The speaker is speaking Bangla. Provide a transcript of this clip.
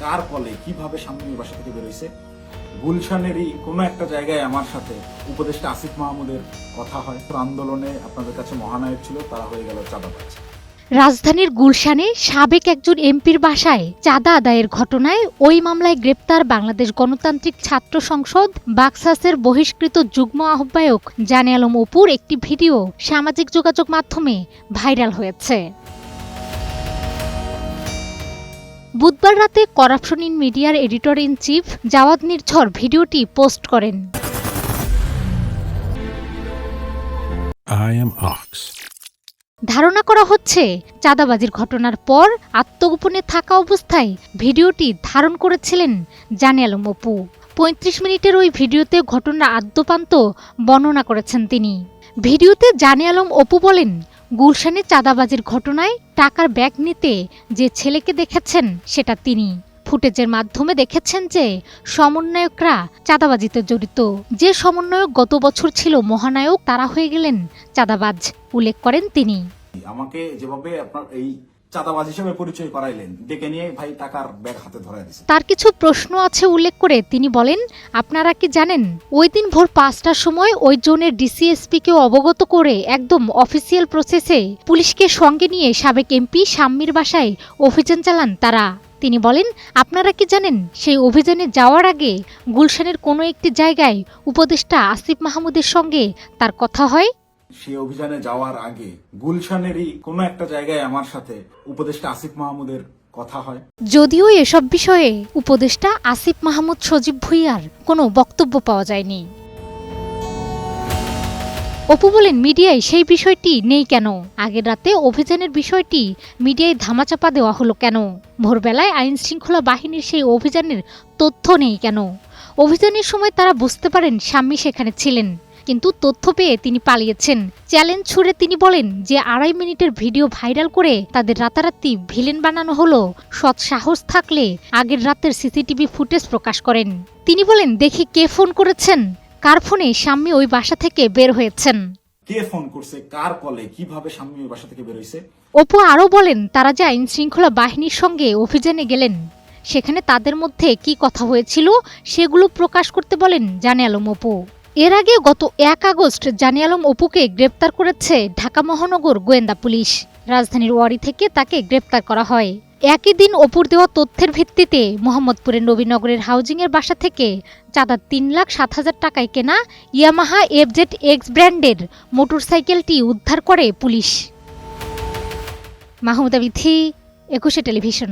কার কলে কিভাবে শামীমের বাসা থেকে বেরোইছে। গুলশানেরই কোনো একটা জায়গায় আমার সাথে উপদেষ্টা আসিফ মাহমুদের কথা হয়। আন্দোলনে আপনাদের কাছে মহানায়ক ছিল, তারা হয়ে গেল চাঁদাবাজ। রাজধানীর গুলশানে সাবেক একজন এমপির বাসায় চাঁদা আদায়ের ঘটনায় ওই মামলায় গ্রেপ্তার বাংলাদেশ গণতান্ত্রিক ছাত্র সংসদ বাকসাসের বহিষ্কৃত যুগ্ম আহ্বায়ক জানে আলম অপুর একটি ভিডিও সামাজিক যোগাযোগ মাধ্যমে ভাইরাল হয়েছে। বুধবার রাতে করাপশন ইন মিডিয়ার এডিটর ইন চিফ জাওয়াদ নির্ঝর ভিডিওটি পোস্ট করেন। ধারণা করা হচ্ছে চাঁদাবাজির ঘটনার পর আত্মগোপনে থাকা অবস্থায় ভিডিওটি ধারণ করেছিলেন জানে আলম অপু। ৩৫ মিনিটের ওই ভিডিওতে ঘটনার আদ্যোপান্ত বর্ণনা করেছেন তিনি। ভিডিওতে জানে আলম অপু বলেন, গুলশানে চাঁদাবাজির ঘটনায় টাকার ব্যাগ নিতে যে ছেলেকে দেখেছেন সেটা তিনি। ফুটেজের মাধ্যমে দেখেছেন যে সমন্বয়করা চাঁদাবাজিতে জড়িত। যে সমন্বয়ক গত বছর ছিল মহানায়ক, তারা হয়ে গেলেন চাঁদাবাজ, উল্লেখ করেন তিনি। আমাকে যেভাবে আপনার এই চাঁদাবাজ হিসেবে পরিচয় করাইলেন, ডেকে নিয়ে ভাই টাকার ব্যাগ হাতে ধরাই দিয়েছে। তার কিছু প্রশ্ন আছে উল্লেখ করে তিনি বলেন, আপনারা কি জানেন ওই দিন ভোর ৫টার সময় ওই জোনের ডিসিএসপিকে অবগত করে একদম অফিসিয়াল প্রসেসে পুলিশকে সঙ্গে নিয়ে সাবেক এমপি শাম্মীর বাসায় অভিযান চালান তারা। তিনি বলেন, আপনারা কি জানেন সেই অভিযানে যাওয়ার আগে গুলশানের কোনো একটি জায়গায় উপদেষ্টা আসিফ মাহমুদের সঙ্গে তার কথা হয়। সেই অভিযানে যাওয়ার আগে গুলশানেরই কোনো একটা জায়গায় আমার সাথে উপদেষ্টা আসিফ মাহমুদের কথা হয়। যদিও এসব বিষয়ে উপদেষ্টা আসিফ মাহমুদ সজীব ভুঁইয়ার কোনো বক্তব্য পাওয়া যায়নি। অপু বলেন, মিডিয়ায় সেই বিষয়টি নেই কেন? আগের রাতে অভিযানের বিষয়টি মিডিয়ায় ধামাচাপা দেওয়া হলো কেন? ভোরবেলায় আইন শৃঙ্খলা বাহিনীর সেই অভিযানের তথ্য নেই কেন? অভিযানের সময় তারা বুঝতে পারেন শাম্মী সেখানে ছিলেন, কিন্তু তথ্য পেয়ে তিনি পালিয়েছেন। চ্যালেঞ্জ ছুড়ে তিনি বলেন যে ২.৫ মিনিটের ভিডিও ভাইরাল করে তাদের রাতারাতি ভিলেন বানানো হলো। সৎ সাহস থাকলে আগের রাতের সিসিটিভি ফুটেজ প্রকাশ করেন। তিনি বলেন, দেখি কে ফোন করেছেন, কার ফোনে শাম্মী ওই বাসা থেকে বের হয়েছেন। কে ফোন করছে, কার কলে কিভাবে শাম্মী ওই বাসা থেকে বের হয়েছে। অপু আরও বলেন, তারা যে আইন শৃঙ্খলা বাহিনীর সঙ্গে অভিযানে গেলেন, সেখানে তাদের মধ্যে কি কথা হয়েছিল সেগুলো প্রকাশ করতে বলেন জানে আলম অপু। এর আগে গত ১ আগস্ট জানে আলম অপুকে গ্রেপ্তার করেছে ঢাকা মহানগর গোয়েন্দা পুলিশ। রাজধানীর ওয়ারি থেকে তাকে গ্রেপ্তার করা হয়। একই দিন অপুর দেওয়া তথ্যের ভিত্তিতে মোহাম্মদপুরের নবীনগরের হাউজিংয়ের বাসা থেকে চাঁদা ৩,৭,০০০ টাকায় কেনা ইয়ামাহা FZ-X ব্র্যান্ডের মোটরসাইকেলটি উদ্ধার করে পুলিশ। মাহমুদা বিথি, ২১ টেলিভিশন।